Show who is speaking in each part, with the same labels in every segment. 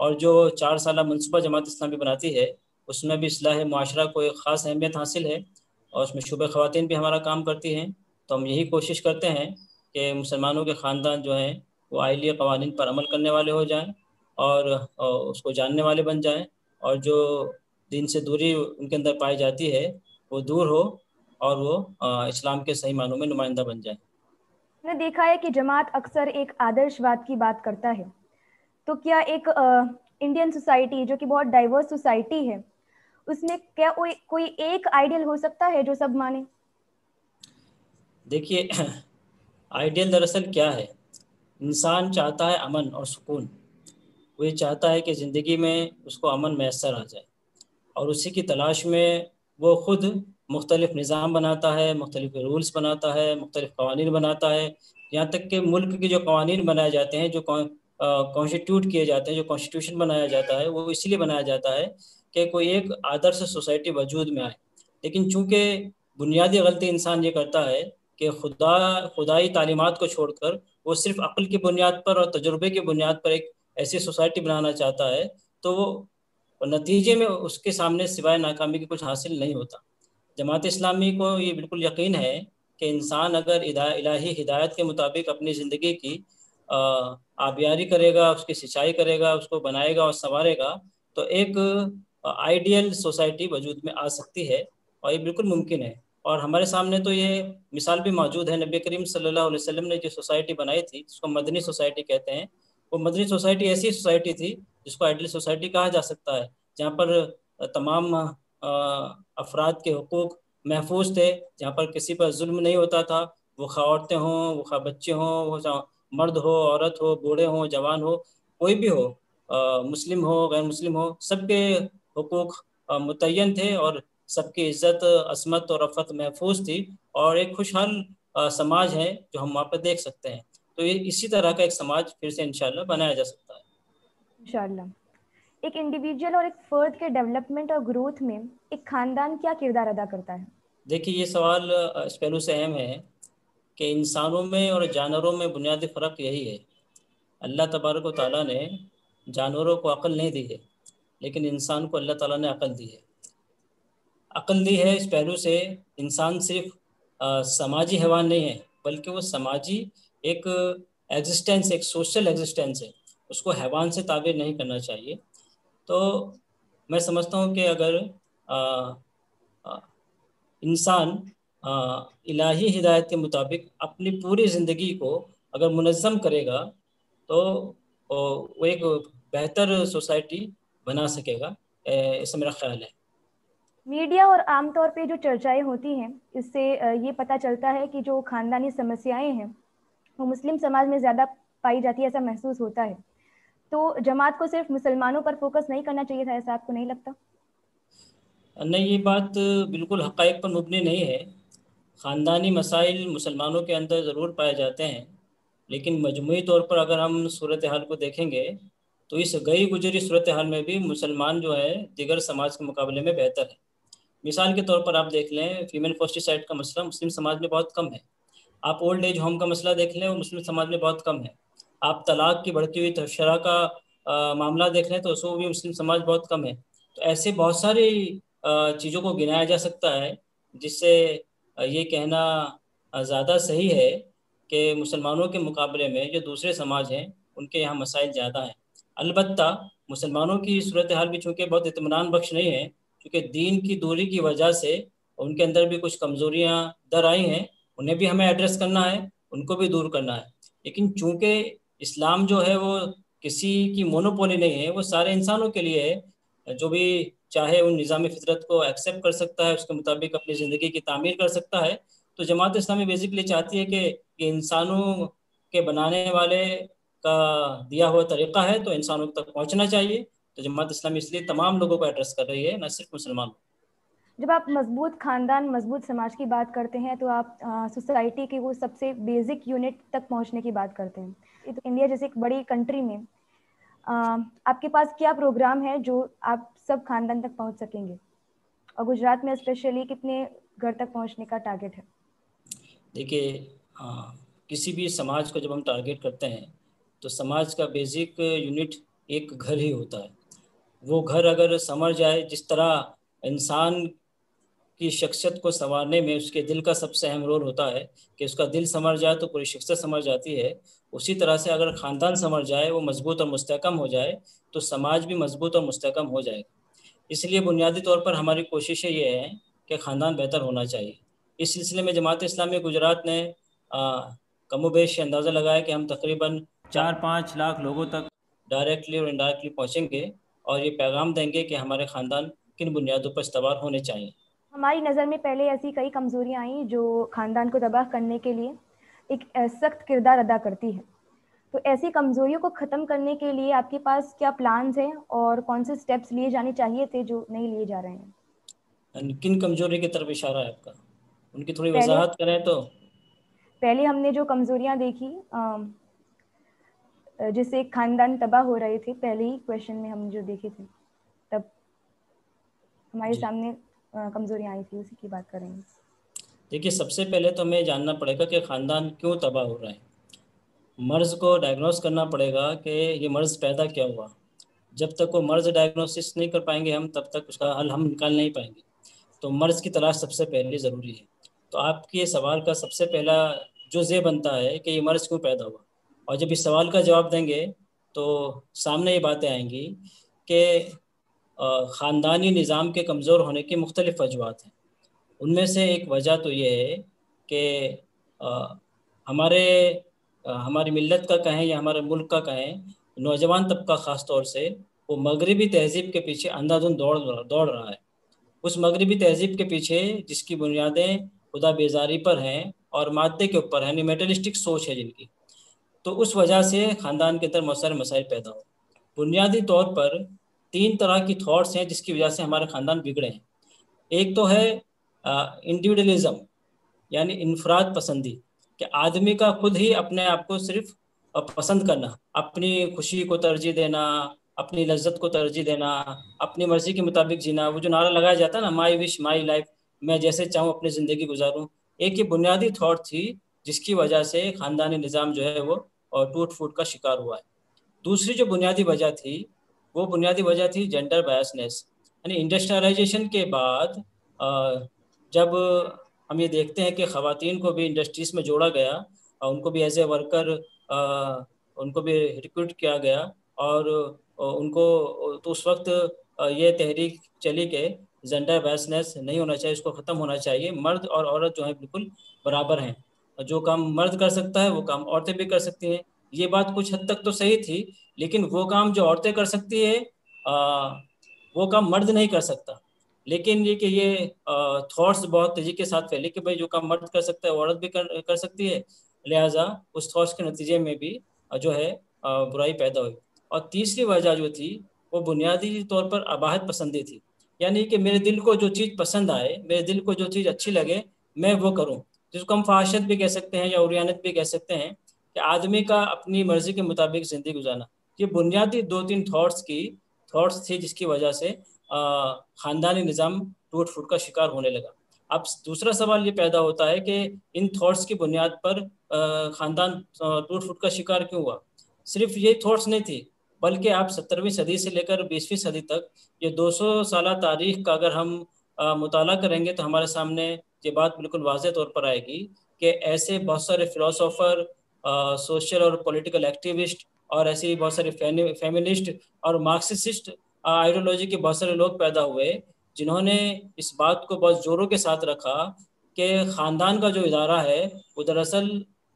Speaker 1: اور جو 4 سالہ منصوبہ جماعت اسلامی بناتی ہے اس میں بھی اصلاح معاشرہ کو ایک خاص اہمیت حاصل ہے، اور اس میں شعبہ خواتین بھی ہمارا کام کرتی ہیں۔ تو ہم یہی کوشش کرتے ہیں کہ مسلمانوں کے خاندان جو ہیں وہ آئلی قوانین پر عمل کرنے والے ہو جائیں، اور اس کو جاننے والے بن جائیں، اور جو دین سے دوری ان کے اندر پائی جاتی ہے وہ دور ہو، اور وہ اسلام کے صحیح معنوں میں نمائندہ بن جائیں۔
Speaker 2: میں نے دیکھا ہے کہ جماعت اکثر ایک آدرش واد کی بات کرتا ہے، تو کیا ایک انڈین سوسائٹی جو کہ بہت ڈائیورس سوسائٹی ہے اس میں کیا کوئی ایک آئیڈیل ہو سکتا ہے جو سب مانے؟
Speaker 1: دیکھیے آئیڈیل دراصل کیا ہے، انسان چاہتا ہے امن اور سکون، وہ یہ چاہتا ہے کہ زندگی میں اس کو امن میسر آ جائے، اور اسی کی تلاش میں وہ خود مختلف نظام بناتا ہے، مختلف رولز بناتا ہے، مختلف قوانین بناتا ہے، یہاں تک کہ ملک کے جو قوانین بنائے جاتے ہیں، جو کانسٹیٹیوٹ کیے جاتے ہیں، جو کانسٹیٹیوشن بنایا جاتا ہے، وہ اسی لیے بنایا جاتا ہے کہ کوئی ایک آدرش سوسائٹی وجود میں آئے۔ لیکن چونکہ بنیادی غلطی انسان یہ کرتا ہے کہ خدائی تعلیمات کو چھوڑ کر وہ صرف عقل کی بنیاد پر اور تجربے کی بنیاد پر ایک ایسی سوسائٹی بنانا چاہتا ہے، تو وہ نتیجے میں اس کے سامنے سوائے ناکامی کے کچھ حاصل نہیں ہوتا۔ جماعت اسلامی کو یہ بالکل یقین ہے کہ انسان اگر الہی ہدایت کے مطابق اپنی زندگی کی آبیاری کرے گا، اس کی سچائی کرے گا، اس کو بنائے گا اور سنوارے گا، تو ایک آئیڈیل سوسائٹی وجود میں آ سکتی ہے، اور یہ بالکل ممکن ہے۔ اور ہمارے سامنے تو یہ مثال بھی موجود ہے، نبی کریم صلی اللہ علیہ وسلم نے جو سوسائٹی بنائی تھی جس کو مدنی سوسائٹی کہتے ہیں، وہ مدنی سوسائٹی ایسی سوسائٹی تھی جس کو آئیڈیل سوسائٹی کہا جا سکتا ہے، جہاں پر تمام افراد کے حقوق محفوظ تھے، جہاں پر کسی پر ظلم نہیں ہوتا تھا، وہ خواہ عورتیں ہوں، وہ خواہ بچے ہوں، وہ مرد ہو، عورت ہو، بوڑھے ہوں، جوان ہو، کوئی بھی ہو، مسلم ہو، غیر مسلم ہو، سب کے حقوق متعین تھے، اور سب کی عزت، عصمت اور رفعت محفوظ تھی، اور ایک خوشحال سماج ہے جو ہم وہاں پہ دیکھ سکتے ہیں۔ تو یہ اسی طرح کا ایک سماج پھر سے انشاءاللہ بنایا جا سکتا ہے۔
Speaker 2: انشاءاللہ۔ ایک انڈیویجول اور ایک فرد کے ڈیولپمنٹ اور گروتھ میں ایک خاندان کیا کردار ادا کرتا ہے؟
Speaker 1: دیکھیے یہ سوال اس پہلو سے اہم ہے کہ انسانوں میں اور جانوروں میں بنیادی فرق یہی ہے، اللہ تبارک و تعالیٰ نے جانوروں کو عقل نہیں دی ہے، لیکن انسان کو اللہ تعالیٰ نے عقل دی ہے۔ عقل دی ہے اس پہلو سے انسان صرف سماجی حیوان نہیں ہے، بلکہ وہ سماجی ایک ایگزسٹنس، ایک سوشل ایگزسٹنس ہے، اس کو حیوان سے تعبیر نہیں کرنا چاہیے۔ تو میں سمجھتا ہوں کہ اگر انسان الہی ہدایت کے مطابق اپنی پوری زندگی کو اگر منظم کرے گا تو وہ ایک بہتر سوسائٹی بنا سکے گا، ایسا میرا خیال ہے۔
Speaker 2: میڈیا اور عام طور پہ جو چرچائیں ہوتی ہیں اس سے یہ پتہ چلتا ہے کہ جو خاندانی سمسیائیں ہیں وہ مسلم سماج میں زیادہ پائی جاتی ہے، ایسا محسوس ہوتا ہے۔ تو جماعت کو صرف مسلمانوں پر فوکس نہیں کرنا چاہیے تھا، ایسا آپ کو نہیں لگتا؟
Speaker 1: نہیں، یہ بات بالکل حقائق پر مبنی نہیں ہے۔ خاندانی مسائل مسلمانوں کے اندر ضرور پائے جاتے ہیں، لیکن مجموعی طور پر اگر ہم صورتحال کو دیکھیں گے تو اس گئی گزری صورتحال میں بھی مسلمان جو ہے دیگر سماج کے مقابلے میں بہتر ہے۔ مثال کے طور پر آپ دیکھ لیں، فیمیل فوسٹیسائڈ کا مسئلہ مسلم سماج میں بہت کم ہے۔ آپ اولڈ ایج ہوم کا مسئلہ دیکھ لیں، وہ مسلم سماج میں بہت کم ہے۔ آپ طلاق کی بڑھتی ہوئی شرح کا معاملہ دیکھ لیں تو اس کو بھی مسلم سماج بہت کم ہے۔ تو ایسے بہت ساری چیزوں کو گنایا جا سکتا ہے جس سے یہ کہنا زیادہ صحیح ہے کہ مسلمانوں کے مقابلے میں جو دوسرے سماج ہیں ان کے یہاں مسائل زیادہ ہیں۔ البتہ مسلمانوں کی صورتحال بھی چونکہ بہت اطمینان بخش نہیں ہے، کیونکہ دین کی دوری کی وجہ سے ان کے اندر بھی کچھ کمزوریاں در آئی ہیں، انہیں بھی ہمیں ایڈریس کرنا ہے، ان کو بھی دور کرنا ہے۔ لیکن چونکہ اسلام جو ہے وہ کسی کی مونوپولی نہیں ہے، وہ سارے انسانوں کے لیے ہے، جو بھی چاہے ان نظام فطرت کو ایکسیپٹ کر سکتا ہے، اس کے مطابق اپنی زندگی کی تعمیر کر سکتا ہے۔ تو جماعت اسلامی بیسکلی چاہتی ہے کہ یہ انسانوں کے بنانے والے کا دیا ہوا طریقہ ہے، تو انسانوں تک پہنچنا چاہیے۔ تو جماعت اسلامی اس لیے تمام لوگوں کو ایڈریس کر رہی ہے، نہ صرف مسلمانوں۔
Speaker 2: جب آپ مضبوط خاندان، مضبوط سماج کی بات کرتے ہیں تو آپ سوسائٹی کی وہ سب سے بیسک یونٹ تک پہنچنے کی بات کرتے ہیں۔ یہ تو انڈیا جیسے ایک بڑی کنٹری میں آپ کے پاس کیا پروگرام ہے جو آپ سب خاندان تک پہنچ سکیں گے، اور گجرات میں اسپیشلی کتنے گھر تک پہنچنے کا ٹارگیٹ ہے؟
Speaker 1: دیکھیے کسی بھی سماج کو جب ہم ٹارگیٹ کرتے ہیں تو سماج کا بیسک یونٹ ایک گھر ہی ہوتا ہے. وہ گھر اگر سنور جائے، جس طرح انسان کی شخصیت کو سنوارنے میں اس کے دل کا سب سے اہم رول ہوتا ہے کہ اس کا دل سنور جائے تو پوری شخصیت سنور جاتی ہے، اسی طرح سے اگر خاندان سنور جائے، وہ مضبوط اور مستحکم ہو جائے، تو سماج بھی مضبوط اور مستحکم ہو جائے گا. اس لیے بنیادی طور پر ہماری کوششیں یہ ہیں کہ خاندان بہتر ہونا چاہیے. اس سلسلے میں جماعت اسلامی گجرات نے کم و بیش اندازہ لگایا کہ ہم تقریباً 4-5 لاکھ لوگوں تک ڈائریکٹلی اور انڈائریکٹلی پہنچیں گے اور یہ پیغام دیں گے کہ ہمارے خاندان کن بنیادوں پر استوار ہونے چاہیے.
Speaker 2: ہماری نظر میں پہلے ایسی کئی کمزوریاں آئیں جو خاندان کو تباہ کرنے کے لیے ایک سخت کردار ادا کرتی ہے. تو ایسی کمزوریوں کو ختم کرنے کے لیے آپ کے پاس کیا پلانز ہیں اور کون سے سٹیپس لیے جانے چاہیے تھے جو نہیں لیے جا رہے ہیں؟
Speaker 1: کن کمزوری کی طرف اشارہ ہے آپ کا؟ ان کی تھوڑی
Speaker 2: پہلے
Speaker 1: وضاحت کریں تو.
Speaker 2: پہلے ہم نے جو کمزوریاں دیکھی جس سے ایک خاندان تباہ ہو رہے تھے، پہلے ہی کویشچن میں ہم جو دیکھے تھے تب ہمارے
Speaker 1: جی
Speaker 2: سامنے کمزوریاں آئی تھی، اسی کی بات کریں گے.
Speaker 1: دیکھیے، سب سے پہلے تو ہمیں جاننا پڑے گا کہ خاندان کیوں تباہ ہو رہا ہے. مرض کو ڈائگنوز کرنا پڑے گا کہ یہ مرض پیدا کیا ہوا. جب تک وہ مرض ڈائگنوسس نہیں کر پائیں گے ہم، تب تک اس کا حل ہم نکال نہیں پائیں گے. تو مرض کی تلاش سب سے پہلے ضروری ہے. تو آپ کے سوال کا سب سے پہلا جز یہ بنتا ہے کہ یہ مرض کیوں پیدا ہوا، اور جب اس سوال کا جواب دیں گے تو سامنے یہ باتیں آئیں گی کہ خاندانی نظام کے کمزور ہونے کی مختلف وجوہات ہیں. ان میں سے ایک وجہ تو یہ ہے کہ ہماری ملت کا کہیں یا ہمارے ملک کا کہیں، نوجوان طبقہ خاص طور سے وہ مغربی تہذیب کے پیچھے اندھا دھند دوڑ رہا ہے. اس مغربی تہذیب کے پیچھے جس کی بنیادیں خدا بیزاری پر ہیں اور مادے کے اوپر ہیں، یعنی میٹلسٹک سوچ ہے جن کی، تو اس وجہ سے خاندان کے اندر بہت سارے مسائل پیدا ہو. بنیادی طور پر 3 طرح کی تھاٹس ہیں جس کی وجہ سے ہمارے خاندان بگڑے ہیں. ایک تو ہے انڈیویڈولزم، یعنی انفراد پسندی، کہ آدمی کا خود ہی اپنے آپ کو صرف پسند کرنا، اپنی خوشی کو ترجیح دینا، اپنی لذت کو ترجیح دینا، اپنی مرضی کے مطابق جینا. وہ جو نعرہ لگایا جاتا ہے نا، مائی وش مائی لائف، میں جیسے چاہوں اپنی زندگی گزاروں، ایک یہ بنیادی تھاٹ تھی جس کی وجہ سے خاندانی نظام جو ہے وہ ٹوٹ پھوٹ کا شکار ہوا ہے. دوسری جو بنیادی وجہ تھی، وہ بنیادی وجہ تھی جینڈر بایسنس. یعنی انڈسٹریلائزیشن کے بعد جب ہم یہ دیکھتے ہیں کہ خواتین کو بھی انڈسٹریز میں جوڑا گیا، ان کو بھی ایز اے ورکر ان کو بھی ریکروٹ کیا گیا، اور ان کو تو اس وقت یہ تحریک چلی کہ جینڈر بایسنس نہیں ہونا چاہیے، اس کو ختم ہونا چاہیے. مرد اور عورت جو ہیں بالکل برابر ہیں، جو کام مرد کر سکتا ہے وہ کام عورتیں بھی کر سکتی ہیں. یہ بات کچھ حد تک تو صحیح تھی، لیکن وہ کام جو عورتیں کر سکتی ہے وہ کام مرد نہیں کر سکتا. لیکن یہ کہ یہ تھاٹس بہت تیزی کے ساتھ پھیلے کہ بھائی جو کام مرد کر سکتا ہے وہ عورت بھی کر سکتی ہے، لہٰذا اس تھاٹس کے نتیجے میں بھی جو ہے برائی پیدا ہوئی. اور تیسری وجہ جو تھی وہ بنیادی طور پر اباحت پسندی تھی، یعنی کہ میرے دل کو جو چیز پسند آئے، میرے دل کو جو چیز اچھی لگے میں وہ کروں، جس کو ہم فحاشت بھی کہہ سکتے ہیں یا عریانت بھی کہہ سکتے ہیں، کہ آدمی کا اپنی مرضی کے مطابق زندگی گزارنا. یہ بنیادی 2-3 تھاٹس تھی جس کی وجہ سے خاندانی نظام ٹوٹ پھوٹ کا شکار ہونے لگا. اب دوسرا سوال یہ پیدا ہوتا ہے کہ ان تھاٹس کی بنیاد پر خاندان ٹوٹ پھوٹ کا شکار کیوں ہوا. صرف یہ تھاٹس نہیں تھی، بلکہ آپ 17ویں صدی سے لے کر 20ویں صدی تک یہ 200 سالہ تاریخ کا اگر ہم مطالعہ کریں گے تو ہمارے سامنے یہ بات بالکل واضح طور پر آئے گی کہ ایسے بہت سارے فلاسفر، سوشل اور پولیٹیکل ایکٹیوسٹ، اور ایسے ہی بہت سارے فیمنسٹ اور مارکسسٹ آئیڈیالوجی کے بہت سارے لوگ پیدا ہوئے جنہوں نے اس بات کو بہت زوروں کے ساتھ رکھا کہ خاندان کا جو ادارہ ہے وہ دراصل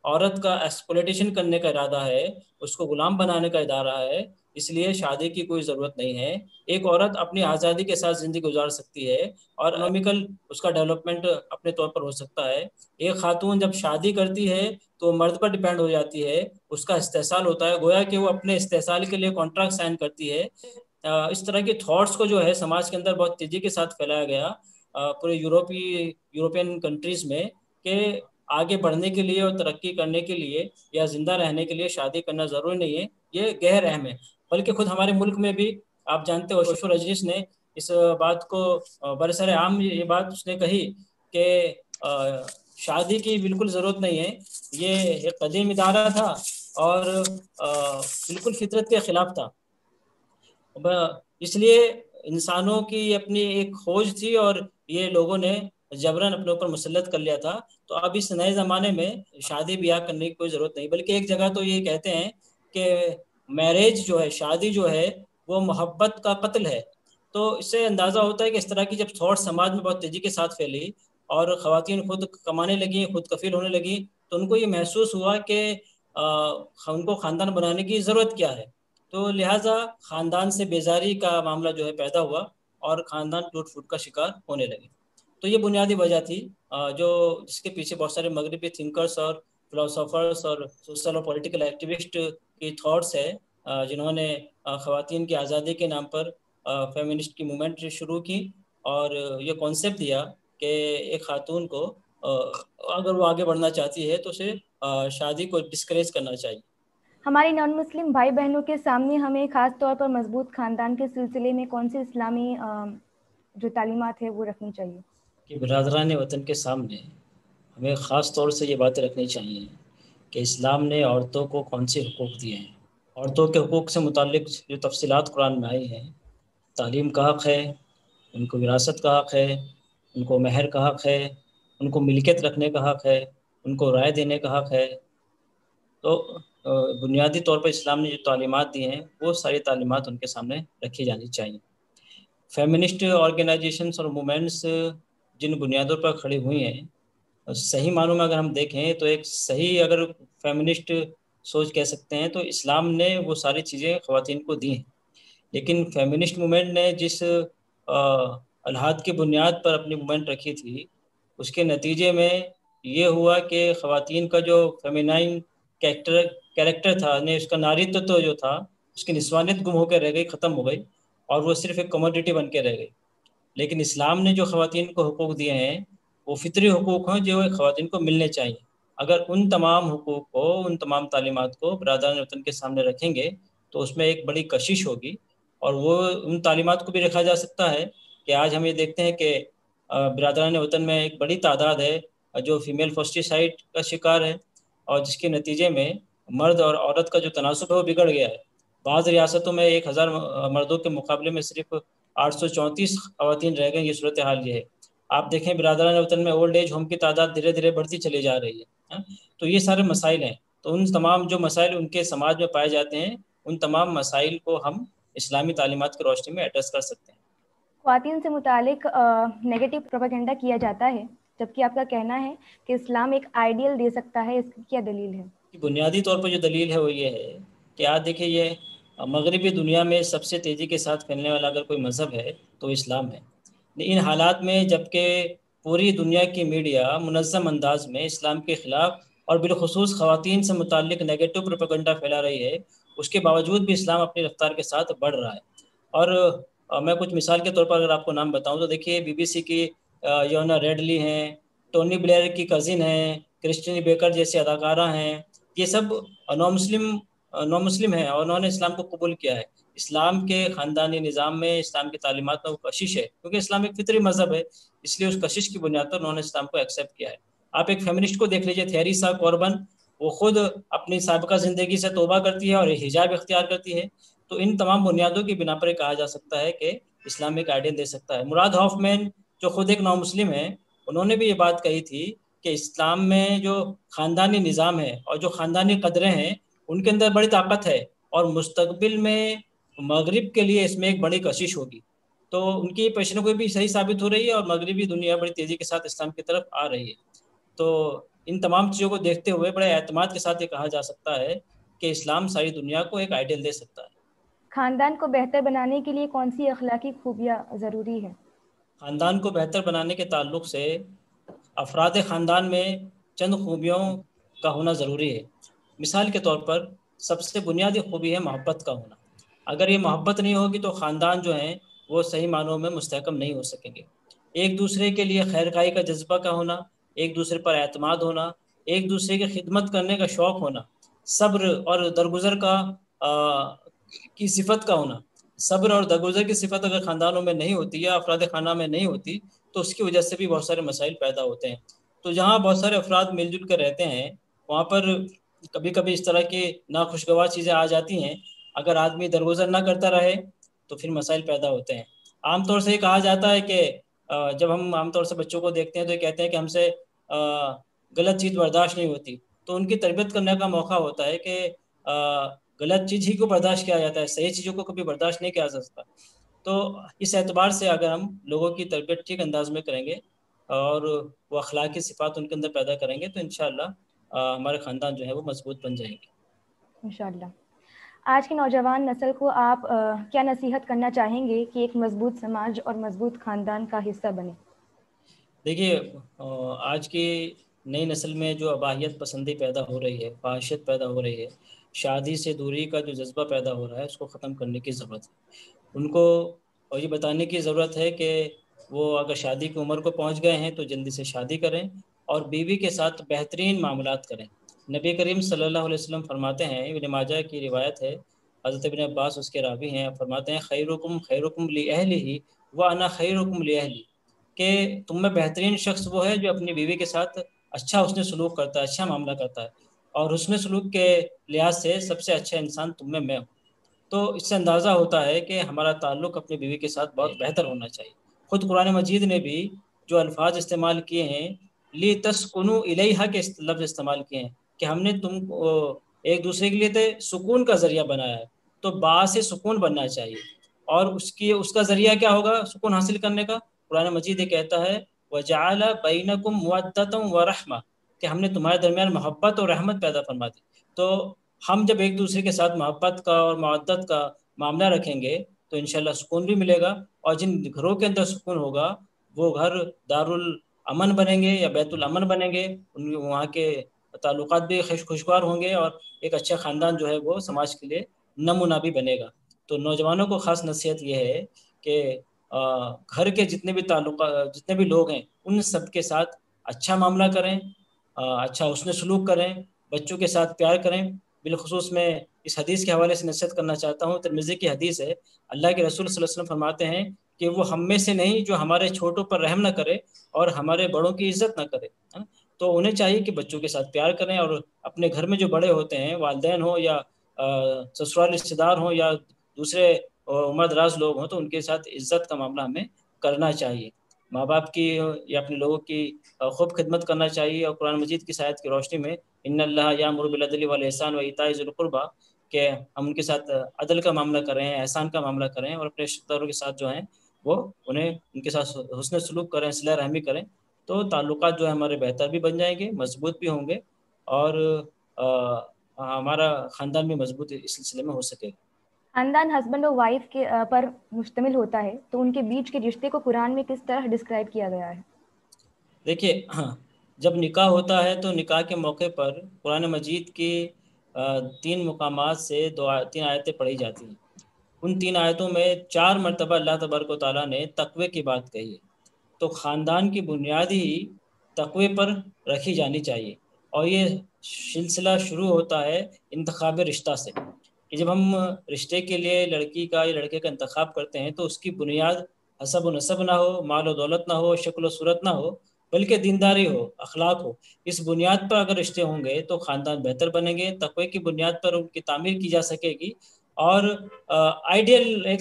Speaker 1: عورت کا ایکسپلوٹیشن کرنے کا ارادہ ہے، اس کو غلام بنانے کا ادارہ ہے، اس لیے شادی کی کوئی ضرورت نہیں ہے. ایک عورت اپنی آزادی کے ساتھ زندگی گزار سکتی ہے اور اکنامیکل اس کا ڈیولپمنٹ اپنے طور پر ہو سکتا ہے. ایک خاتون جب شادی کرتی ہے تو مرد پر ڈیپینڈ ہو جاتی ہے، اس کا استحصال ہوتا ہے، گویا کہ وہ اپنے استحصال کے لیے کانٹریکٹ سائن کرتی ہے. اس طرح کے تھاٹس کو جو ہے سماج کے اندر بہت تیزی کے ساتھ پھیلایا گیا پورے یورپین کنٹریز میں، کہ آگے بڑھنے کے لیے اور ترقی کرنے کے لیے یا زندہ رہنے کے لیے شادی کرنا ضروری نہیں ہے. یہ گہر اہم ہے. بلکہ خود ہمارے ملک میں بھی آپ جانتے ہو شفر اجریس نے اس بات کو برسر عام یہ بات اس نے کہی کہ شادی کی بالکل ضرورت نہیں ہے، یہ ایک قدیم ادارہ تھا اور بالکل فطرت کے خلاف تھا. اس لیے انسانوں کی اپنی ایک کھوج تھی اور یہ لوگوں نے جبراً اپنے اوپر مسلط کر لیا تھا. تو اب اس نئے زمانے میں شادی بیاہ کرنے کی کوئی ضرورت نہیں، بلکہ ایک جگہ تو یہ کہتے ہیں کہ میرج جو ہے، شادی جو ہے، وہ محبت کا قتل ہے. تو اس سے اندازہ ہوتا ہے کہ اس طرح کی جب تھاٹ سماج میں بہت تیزی کے ساتھ پھیلی اور خواتین خود کمانے لگیں، خود کفیل ہونے لگیں، تو ان کو یہ محسوس ہوا کہ ان کو خاندان بنانے کی ضرورت کیا ہے. تو لہٰذا خاندان سے بیزاری کا معاملہ جو ہے پیدا ہوا اور خاندان ٹوٹ پھوٹ کا شکار ہونے لگے. تو یہ بنیادی وجہ تھی جو جس کے پیچھے بہت سارے مغربی تھنکرس اور فلاسفرس اور سوشل اور پولیٹیکل ایکٹیوسٹ کی تھاٹس ہے، جنہوں نے خواتین کی آزادی کے نام پر فیمنسٹ کی موومنٹ شروع کی اور یہ کانسیپٹ دیا کہ ایک خاتون کو اگر وہ آگے بڑھنا چاہتی ہے تو اسے شادی کو ڈسکریج کرنا چاہیے.
Speaker 2: ہمارے نان مسلم بھائی بہنوں کے سامنے ہمیں خاص طور پر مضبوط خاندان کے سلسلے میں کون سی اسلامی جو تعلیمات ہے وہ رکھنی چاہیے؟
Speaker 1: کہ برادران وطن کے سامنے ہمیں خاص طور سے یہ باتیں رکھنی چاہیے کہ اسلام نے عورتوں کو کون سے حقوق دیے ہیں. عورتوں کے حقوق سے متعلق جو تفصیلات قرآن میں آئی ہیں، تعلیم کا حق ہے، ان کو وراثت کا حق ہے، ان کو مہر کا حق ہے، ان کو ملکیت رکھنے کا حق ہے، ان کو رائے دینے کا حق ہے. تو بنیادی طور پر اسلام نے جو تعلیمات دی ہیں وہ ساری تعلیمات ان کے سامنے رکھی جانی چاہیے. فیمنسٹ آرگنائزیشنس اور موومنٹس جن بنیادوں پر کھڑی ہوئی ہیں، صحیح معنوں میں اگر ہم دیکھیں تو ایک صحیح اگر فیمنسٹ سوچ کہہ سکتے ہیں تو اسلام نے وہ ساری چیزیں خواتین کو دی ہیں. لیکن فیمنسٹ موومنٹ نے جس الحاد کی بنیاد پر اپنی موومنٹ رکھی تھی، اس کے نتیجے میں یہ ہوا کہ خواتین کا جو فیمینائن کیریکٹر تھا، یعنی اس کا ناریتو جو تھا، اس کی نسوانیت گم ہو کے رہ گئی، ختم ہو گئی اور وہ صرف ایک کموڈیٹی بن کے رہ گئی. لیکن اسلام نے جو خواتین کو حقوق دیے ہیں وہ فطری حقوق ہیں جو خواتین کو ملنے چاہیے. اگر ان تمام حقوق کو، ان تمام تعلیمات کو برادران وطن کے سامنے رکھیں گے تو اس میں ایک بڑی کشش ہوگی. اور وہ ان تعلیمات کو بھی رکھا جا سکتا ہے کہ آج ہم یہ دیکھتے ہیں کہ برادران وطن میں ایک بڑی تعداد ہے جو فیمیل فسٹیسائڈ کا شکار ہے، اور جس کے نتیجے میں مرد اور عورت کا جو تناسب ہے وہ بگڑ گیا ہے. بعض ریاستوں میں 1000 مردوں کے مقابلے میں صرف 834 خواتین رہ گئیں. یہ صورتحال یہ ہے. آپ دیکھیں برادران وطن میں اولڈ ایج ہوم کی تعداد دھیرے دھیرے بڑھتی چلی جا رہی ہے. تو یہ سارے مسائل ہیں. تو ان تمام جو مسائل ان کے سماج میں پائے جاتے ہیں، ان تمام مسائل کو ہم اسلامی تعلیمات کی روشنی میں ایڈریس کر سکتے ہیں.
Speaker 2: خواتین سے متعلق نیگیٹو پروپیگنڈا کیا جاتا ہے، جبکہ آپ کا کہنا ہے کہ اسلام ایک آئیڈیل دے سکتا ہے. اس کی کیا دلیل ہے؟
Speaker 1: بنیادی طور پر جو دلیل ہے وہ یہ ہے کہ آج دیکھیں، یہ مغربی دنیا میں سب سے تیزی کے ساتھ پھیلنے والا اگر کوئی مذہب ہے تو اسلام ہے. ان حالات میں جبکہ پوری دنیا کی میڈیا منظم انداز میں اسلام کے خلاف اور بالخصوص خواتین سے متعلق نیگیٹو پروپیگنڈا پھیلا رہی ہے، اس کے باوجود بھی اسلام اپنی رفتار کے ساتھ بڑھ رہا ہے. اور میں کچھ مثال کے طور پر اگر آپ کو نام بتاؤں تو دیکھیے BBC کی یونا ریڈلی ہیں، ٹونی بلیئر کی کزن ہیں، کرسٹین بیکر جیسے اداکارہ ہیں. یہ سب نو مسلم ہیں اور انہوں نے اسلام کو قبول کیا ہے. اسلام کے خاندانی نظام میں، اسلام کی تعلیمات میں وہ کشش ہے، کیونکہ اسلام ایک فطری مذہب ہے، اس لیے اس کشش کی بنیاد پر انہوں نے اسلام کو ایکسیپٹ کیا ہے. آپ ایک فیمنسٹ کو دیکھ لیجیے، تھیریسا کوربن، وہ خود اپنی سابقہ زندگی سے توبہ کرتی ہے اور حجاب اختیار کرتی ہے. تو ان تمام بنیادوں کی بنا پر کہا جا سکتا ہے کہ اسلام ایک آئیڈیل دے سکتا ہے. مراد ہافمین جو خود ایک نو مسلم ہیں، انہوں نے بھی یہ بات کہی تھی کہ اسلام میں جو خاندانی نظام ہے اور جو خاندانی قدریں ہیں ان کے اندر بڑی طاقت ہے، اور مستقبل میں مغرب کے لیے اس میں ایک بڑی کشش ہوگی. تو ان کی پیشن گوئی بھی صحیح ثابت ہو رہی ہے اور مغربی دنیا بڑی تیزی کے ساتھ اسلام کی طرف آ رہی ہے. تو ان تمام چیزوں کو دیکھتے ہوئے بڑے اعتماد کے ساتھ یہ کہا جا سکتا ہے کہ اسلام ساری دنیا کو ایک آئیڈیل دے سکتا ہے.
Speaker 2: خاندان کو بہتر بنانے کے لیے کون سی اخلاقی خوبیاں ضروری ہیں؟
Speaker 1: خاندان کو بہتر بنانے کے تعلق سے افراد خاندان میں چند خوبیوں کا ہونا ضروری ہے. مثال کے طور پر سب سے بنیادی خوبی ہے محبت کا ہونا. اگر یہ محبت نہیں ہوگی تو خاندان جو ہیں وہ صحیح معنوں میں مستحکم نہیں ہو سکیں گے. ایک دوسرے کے لیے خیر خواہی کا جذبہ کا ہونا، ایک دوسرے پر اعتماد ہونا، ایک دوسرے کی خدمت کرنے کا شوق ہونا، صبر اور درگزر کی صفت کا ہونا. صبر اور درگزر کی صفت اگر خاندانوں میں نہیں ہوتی یا افراد خانہ میں نہیں ہوتی تو اس کی وجہ سے بھی بہت سارے مسائل پیدا ہوتے ہیں. تو جہاں بہت سارے افراد مل جل کر رہتے ہیں وہاں پر کبھی کبھی اس طرح کی ناخوشگوار چیزیں آ جاتی ہیں. اگر آدمی درگزر نہ کرتا رہے تو پھر مسائل پیدا ہوتے ہیں۔ عام طور سے یہ کہا جاتا ہے کہ جب ہم عام طور سے بچوں کو دیکھتے ہیں تو یہ کہتے ہیں کہ ہم سے غلط چیز برداشت نہیں ہوتی، تو ان کی تربیت کرنے کا موقع ہوتا ہے کہ غلط چیز ہی کو برداشت کیا جاتا ہے، صحیح چیزوں کو کبھی برداشت نہیں کیا جا سکتا۔ تو اس اعتبار سے اگر ہم لوگوں کی تربیت ٹھیک انداز میں کریں گے اور وہ اخلاقی صفات ان کے اندر پیدا کریں گے تو انشاءاللہ ہمارے خاندان جو ہے وہ مضبوط بن جائیں گے
Speaker 2: انشاءاللہ۔ آج کی نوجوان نسل کو آپ کیا نصیحت کرنا چاہیں گے کہ ایک مضبوط سماج اور مضبوط خاندان کا حصہ بنے؟
Speaker 1: دیکھیے، آج کی نئی نسل میں جو اباحیت پسندی پیدا ہو رہی ہے، فحاشیت پیدا ہو رہی ہے، شادی سے دوری کا جو جذبہ پیدا ہو رہا ہے، اس کو ختم کرنے کی ضرورت ہے۔ ان کو اور یہ بتانے کی ضرورت ہے کہ وہ اگر شادی کی عمر کو پہنچ گئے ہیں تو جلدی سے شادی کریں اور بیوی کے ساتھ بہترین معاملات کریں۔ نبی کریم صلی اللہ علیہ وسلم فرماتے ہیں، ابن ماجہ کی روایت ہے، حضرت ابن عباس اس کے راوی ہیں، فرماتے ہیں خیرکم خیرکم لأہلہ وانا خیرکم لأہلی، کہ تم میں بہترین شخص وہ ہے جو اپنی بیوی کے ساتھ اچھا حسن سلوک کرتا ہے، اچھا معاملہ کرتا ہے، اور حسن سلوک کے لحاظ سے سب سے اچھا انسان تم میں ہوں۔ تو اس سے اندازہ ہوتا ہے کہ ہمارا تعلق اپنی بیوی کے ساتھ بہت بہتر ہونا چاہیے۔ خود قرآن مجید نے بھی جو الفاظ استعمال کیے ہیں، لی تسکنو الیہا کے لفظ استعمال کیے ہیں کہ ہم نے تم کو ایک دوسرے کے لیے سکون کا ذریعہ بنایا ہے، تو باعث سکون بننا چاہیے۔ اور اس کا ذریعہ کیا ہوگا سکون حاصل کرنے کا؟ قرآن مجید یہ کہتا ہے وَجَعَلَ بَيْنَكُمْ مُوَدَّةً وَرَحْمَةً، کہ ہم نے تمہارے درمیان محبت اور رحمت پیدا فرما دی۔ تو ہم جب ایک دوسرے کے ساتھ محبت کا اور مودت کا معاملہ رکھیں گے تو انشاءاللہ سکون بھی ملے گا، اور جن گھروں کے اندر سکون ہوگا وہ گھر دارالامن بنیں گے یا بیت الامن بنیں گے، وہاں کے تعلقات بھی خوشگوار ہوں گے، اور ایک اچھا خاندان جو ہے وہ سماج کے لیے نمونہ بھی بنے گا۔ تو نوجوانوں کو خاص نصیحت یہ ہے کہ گھر کے جتنے بھی لوگ ہیں ان سب کے ساتھ اچھا معاملہ کریں، اچھا حسن سلوک کریں، بچوں کے ساتھ پیار کریں۔ بالخصوص میں اس حدیث کے حوالے سے نصیحت کرنا چاہتا ہوں، ترمذی کی حدیث ہے، اللہ کے رسول صلی اللہ علیہ وسلم فرماتے ہیں کہ وہ ہم میں سے نہیں جو ہمارے چھوٹوں پر رحم نہ کرے اور ہمارے بڑوں کی عزت نہ کرے۔ تو انہیں چاہیے کہ بچوں کے ساتھ پیار کریں، اور اپنے گھر میں جو بڑے ہوتے ہیں، والدین ہوں یا سسرال رشتہ دار ہوں یا دوسرے عمر دراز لوگ ہوں، تو ان کے ساتھ عزت کا معاملہ ہمیں کرنا چاہیے۔ ماں باپ کی یا اپنے لوگوں کی خوب خدمت کرنا چاہیے، اور قرآن مجید کی آیت کی روشنی میں ان اللہ یامر بالعدل والاحسان وایتاء ذی القربی، کہ ہم ان کے ساتھ عدل کا معاملہ کریں، احسان کا معاملہ کریں، اور اپنے رشتہ داروں کے ساتھ جو ہیں وہ ان کے ساتھ حسن سلوک کریں، صلہ رحمی کریں، تو تعلقات جو ہے ہمارے بہتر بھی بن جائیں گے، مضبوط بھی ہوں گے، اور ہمارا خاندان بھی مضبوط اس سلسلے میں ہو سکے گا۔
Speaker 2: خاندان ہسبینڈ اور وائف کے پر مشتمل ہوتا ہے، تو ان کے بیچ کے رشتے کو قرآن میں کس طرح ڈسکرائب کیا گیا ہے؟
Speaker 1: دیکھیے، جب نکاح ہوتا ہے تو نکاح کے موقع پر قرآن مجید کی 3 مقامات سے 3 آیتیں پڑھی جاتی ہیں۔ ان 3 آیتوں میں 4 مرتبہ اللہ تبارک و تعالیٰ نے تقوی کی بات کہی ہے۔ تو خاندان کی بنیاد ہی تقوی پر رکھی جانی چاہیے، اور یہ سلسلہ شروع ہوتا ہے انتخاب رشتہ سے، کہ جب ہم رشتے کے لیے لڑکی کا یا لڑکے کا انتخاب کرتے ہیں تو اس کی بنیاد حسب و نسب نہ ہو، مال و دولت نہ ہو، شکل و صورت نہ ہو، بلکہ دینداری ہو، اخلاق ہو۔ اس بنیاد پر اگر رشتے ہوں گے تو خاندان بہتر بنیں گے، تقوی کی بنیاد پر ان کی تعمیر کی جا سکے گی، اور آئیڈیل ایک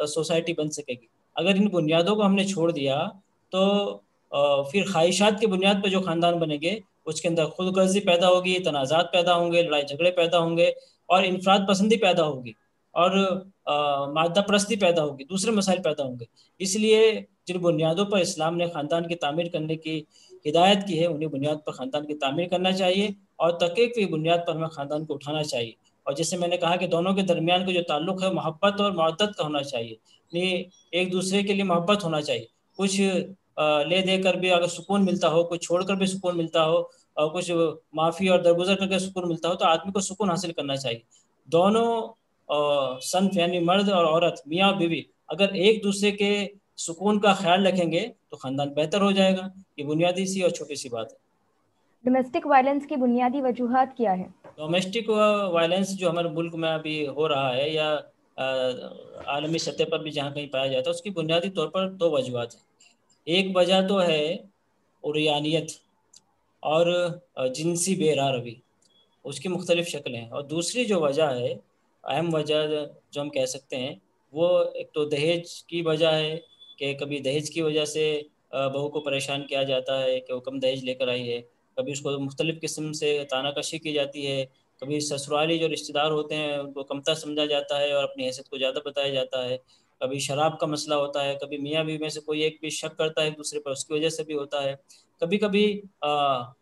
Speaker 1: سوسائٹی بن سکے گی۔ اگر ان بنیادوں کو ہم نے چھوڑ دیا تو پھر خواہشات کی بنیاد پر جو خاندان بنیں گے اس کے اندر خود غرضی پیدا ہوگی، تنازعات پیدا ہوں گے، لڑائی جھگڑے پیدا ہوں گے، اور انفراد پسندی پیدا ہوگی، اور مادہ پرستی پیدا ہوگی، دوسرے مسائل پیدا ہوں گے۔ اس لیے جن بنیادوں پر اسلام نے خاندان کی تعمیر کرنے کی ہدایت کی ہے انہیں بنیاد پر خاندان کی تعمیر کرنا چاہیے، اور تقوی کی بنیاد پر ہمیں خاندان کو اٹھانا چاہیے۔ اور جیسے میں نے کہا کہ دونوں کے درمیان کا جو تعلق ہے محبت اور مودت کا ہونا چاہیے، یعنی ایک دوسرے کے لیے محبت ہونا چاہیے۔ کچھ لے دے کر بھی اگر سکون ملتا ہو، کچھ چھوڑ کر بھی سکون ملتا ہو، اور کچھ معافی اور درگزر کر کے سکون ملتا ہو، تو آدمی کو سکون حاصل کرنا چاہیے۔ دونوں صنف یعنی مرد اور عورت، میاں اور بیوی، اگر ایک دوسرے کے سکون کا خیال رکھیں گے تو خاندان بہتر ہو جائے گا۔ یہ بنیادی سی اور چھوٹی سی بات ہے۔
Speaker 2: ڈومیسٹک وائلنس کی بنیادی وجوہات کیا ہے؟
Speaker 1: ڈومیسٹک وائلنس جو ہمارے ملک میں ابھی ہو رہا ہے یا عالمی سطح پر بھی جہاں کہیں پایا جاتا ہے، اس کی بنیادی طور پر 2 وجوہات ہیں۔ ایک وجہ تو ہے عریانیت اور جنسی بے راہ روی، اس کی مختلف شکلیں ہیں، اور دوسری جو وجہ ہے، اہم وجہ جو ہم کہہ سکتے ہیں وہ ایک تو دہیج کی وجہ ہے کہ کبھی دہیج کی وجہ سے بہو کو پریشان کیا جاتا ہے کہ وہ کم دہیج لے کر آئی ہے، کبھی اس کو مختلف قسم سے تانہ کشی کی جاتی ہے، کبھی سسرالی جو رشتہ دار ہوتے ہیں ان کو کمتر سمجھا جاتا ہے اور اپنی حیثیت کو زیادہ بتایا جاتا ہے، کبھی شراب کا مسئلہ ہوتا ہے، کبھی میاں بیوی میں سے کوئی ایک بھی شک کرتا ہے ایک دوسرے پر، اس کی وجہ سے بھی ہوتا ہے، کبھی کبھی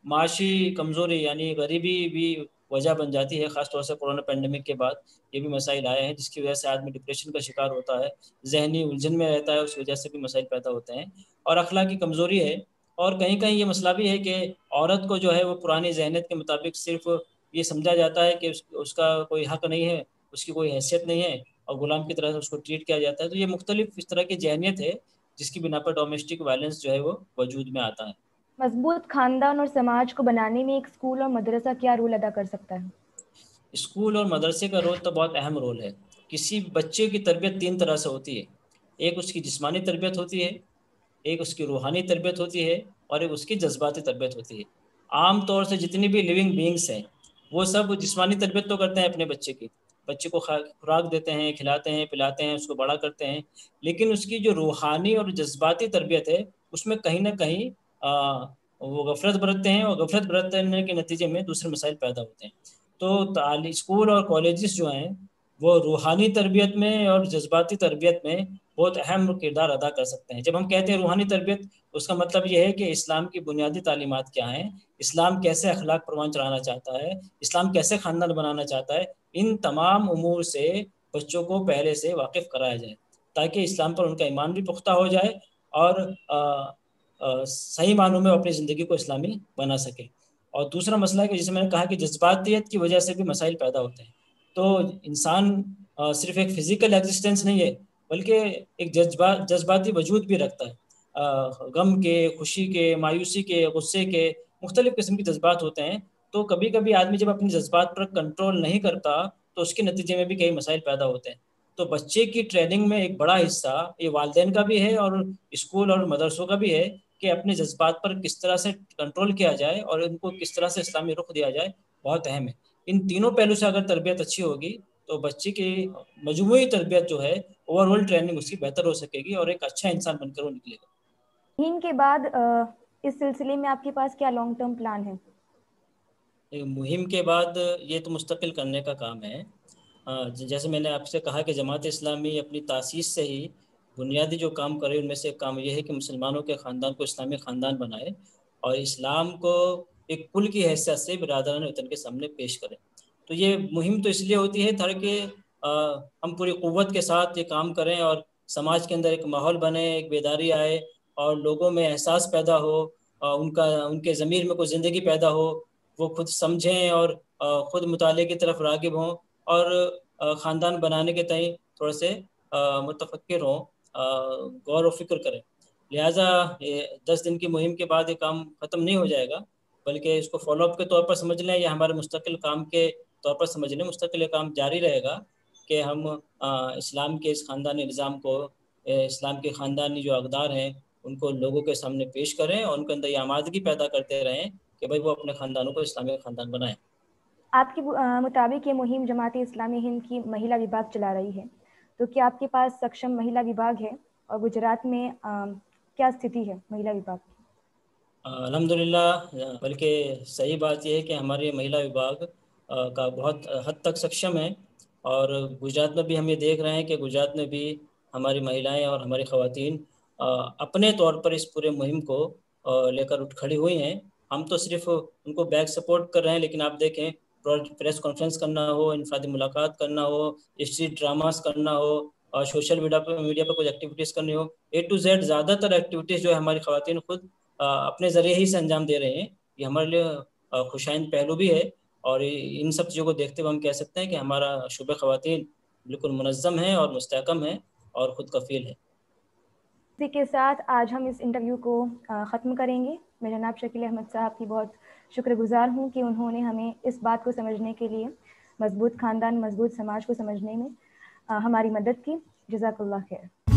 Speaker 1: معاشی کمزوری یعنی غریبی بھی وجہ بن جاتی ہے، خاص طور سے کورونا پینڈیمک کے بعد یہ بھی مسائل آئے ہیں جس کی وجہ سے آدمی ڈپریشن کا شکار ہوتا ہے، ذہنی الجھن میں رہتا ہے، اس وجہ سے بھی مسائل پیدا ہوتے ہیں، اور اخلاقی کمزوری ہے، اور کہیں کہیں یہ مسئلہ بھی ہے کہ عورت کو جو ہے وہ پرانی ذہنیت کے مطابق صرف یہ سمجھا جاتا ہے کہ اس کا کوئی حق نہیں ہے، اس کی کوئی حیثیت نہیں ہے، اور غلام کی طرح سے اس کو ٹریٹ کیا جاتا ہے، تو یہ مختلف اس طرح کی ذہنیت ہے جس کی بنا پر ڈومیسٹک وائلنس جو ہے وہ وجود میں آتا ہے۔
Speaker 2: مضبوط خاندان اور سماج کو بنانے میں ایک اسکول اور مدرسہ کیا رول ادا کر سکتا ہے؟
Speaker 1: اسکول اور مدرسے کا رول تو بہت اہم رول ہے۔ کسی بچے کی تربیت تین طرح سے ہوتی ہے، ایک اس کی جسمانی تربیت ہوتی ہے، ایک اس کی روحانی تربیت ہوتی ہے، اور ایک اس کی جذباتی تربیت ہوتی ہے۔ عام طور سے جتنی بھی لیونگ بینگس ہیں وہ سب جسمانی تربیت تو کرتے ہیں اپنے بچے کی، بچے کو خوراک دیتے ہیں، کھلاتے ہیں، پلاتے ہیں، اس کو بڑا کرتے ہیں، لیکن اس کی جو روحانی اور جذباتی تربیت ہے اس میں کہیں نہ کہیں وہ غفلت برتتے ہیں، اور غفلت برتنے کے نتیجے میں دوسرے مسائل پیدا ہوتے ہیں۔ تو اسکول اور کالجز جو ہیں وہ روحانی تربیت میں اور جذباتی تربیت میں بہت اہم کردار ادا کر سکتے ہیں۔ جب ہم کہتے ہیں روحانی تربیت، اس کا مطلب یہ ہے کہ اسلام کی بنیادی تعلیمات کیا ہیں، اسلام کیسے اخلاق پروان چڑھانا چاہتا ہے، اسلام کیسے خاندان بنانا چاہتا ہے، ان تمام امور سے بچوں کو پہلے سے واقف کرایا جائے تاکہ اسلام پر ان کا ایمان بھی پختہ ہو جائے اور صحیح معنوں میں اپنی زندگی کو اسلامی بنا سکے۔ اور دوسرا مسئلہ ہے کہ جسے میں نے کہا کہ جذباتیت کی وجہ سے بھی مسائل پیدا ہوتے ہیں، تو انسان صرف ایک فزیکل ایگزسٹنس نہیں ہے بلکہ ایک جذباتی وجود بھی رکھتا ہے، غم کے، خوشی کے، مایوسی کے، غصے کے، مختلف قسم کے جذبات ہوتے ہیں۔ تو کبھی کبھی آدمی جب اپنے جذبات پر کنٹرول نہیں کرتا تو اس کے نتیجے میں بھی کئی مسائل پیدا ہوتے ہیں۔ تو بچے کی ٹریننگ میں ایک بڑا حصہ یہ والدین کا بھی ہے اور اسکول اور مدرسوں کا بھی ہے کہ اپنے جذبات پر کس طرح سے کنٹرول کیا جائے اور ان کو کس طرح سے اسلامی رخ دیا جائے، بہت اہم ہے۔ ان تینوں پہلو سے اگر تربیت اچھی ہوگی تو بچے کی مجموعی تربیت جو ہے اوور آل ٹریننگ اس کی بہتر ہو سکے گی اور ایک اچھا انسان بن کر وہ نکلے گا۔
Speaker 2: مہم کے بعد اس سلسلے میں آپ کے پاس کیا لانگ ٹرم پلان ہے؟
Speaker 1: مہم کے بعد یہ تو مستقل کرنے کا کام ہے۔ جیسے میں نے آپ سے کہا کہ جماعت اسلامی اپنی تاسیس سے ہی بنیادی جو کام کرے ان میں سے ایک کام یہ ہے کہ مسلمانوں کے خاندان کو اسلامی خاندان بنائے اور اسلام کو ایک پل کی حیثیت سے برادران وطن کے سامنے پیش کرے۔ تو یہ مہم تو اس لیے ہوتی ہے تاکہ ہم پوری قوت کے ساتھ یہ کام کریں اور سماج کے اندر ایک ماحول بنے، ایک بیداری آئے اور لوگوں میں احساس پیدا ہو، ان کے ضمیر میں کوئی زندگی پیدا ہو، وہ خود سمجھیں اور خود مطالعے کی طرف راغب ہوں اور خاندان بنانے کے تئیں تھوڑے سے متفکر ہوں، غور و فکر کریں۔ لہٰذا 10 دن کی مہم کے بعد یہ کام ختم نہیں ہو جائے گا بلکہ اس کو فالو اپ کے طور پر سمجھ لیں یا ہمارے مستقل کام کے طور پر سمجھ لیں۔ مستقل کام جاری رہے گا کہ ہم اسلام کے اس خاندانی نظام کو، اسلام کے خاندانی جو اقدار ہیں ان کو لوگوں کے سامنے پیش کریں اور ان کے اندر یہ آمادگی پیدا کرتے رہیں کہ بھائی وہ اپنے خاندانوں کو اسلامی خاندان بنائیں۔
Speaker 2: آپ کے مطابق یہ مہم جماعت اسلامی ہند کی مہیلا وبھاگ چلا رہی ہے، تو کیا آپ کے پاس سکشم مہیلا وبھاگ ہے اور گجرات میں کیا استھتی ہے مہیلا وبھاگ کی؟
Speaker 1: الحمدللہ، بلکہ صحیح بات یہ ہے کہ ہمارے مہیلا وبھاگ کا بہت حد تک سکشم ہے، اور گجرات میں بھی ہم یہ دیکھ رہے ہیں کہ گجرات میں بھی ہماری مہیلائیں اور ہماری خواتین اپنے طور پر اس پورے مہم کو لے کر اٹھ کھڑی ہوئی ہیں۔ ہم تو صرف ان کو بیک سپورٹ کر رہے ہیں، لیکن آپ دیکھیں پریس کانفرنس کرنا ہو، انفرادی ملاقات کرنا ہو، اسٹریٹ ڈراماز کرنا ہو اور سوشل میڈیا پہ کچھ ایکٹیویٹیز کرنی ہو، اے ٹو زیڈ زیادہ تر ایکٹیویٹیز جو ہے ہماری خواتین خود اپنے ذریعے ہی سے انجام دے رہے ہیں۔ یہ ہمارے لیے خوشائند پہلو بھی ہے، اور ان سب چیزوں کو دیکھتے ہوئے ہم کہہ سکتے ہیں کہ ہمارا شعبہ خواتین بالکل منظم ہے اور مستحکم ہے اور خود کفیل ہے۔
Speaker 2: اسی کے ساتھ آج ہم اس انٹرویو کو ختم کریں گے۔ میں جناب شکیل احمد صاحب کی بہت شکر گزار ہوں کہ انہوں نے ہمیں اس بات کو سمجھنے کے لیے، مضبوط خاندان مضبوط سماج کو سمجھنے میں ہماری مدد کی۔ جزاک اللہ خیر۔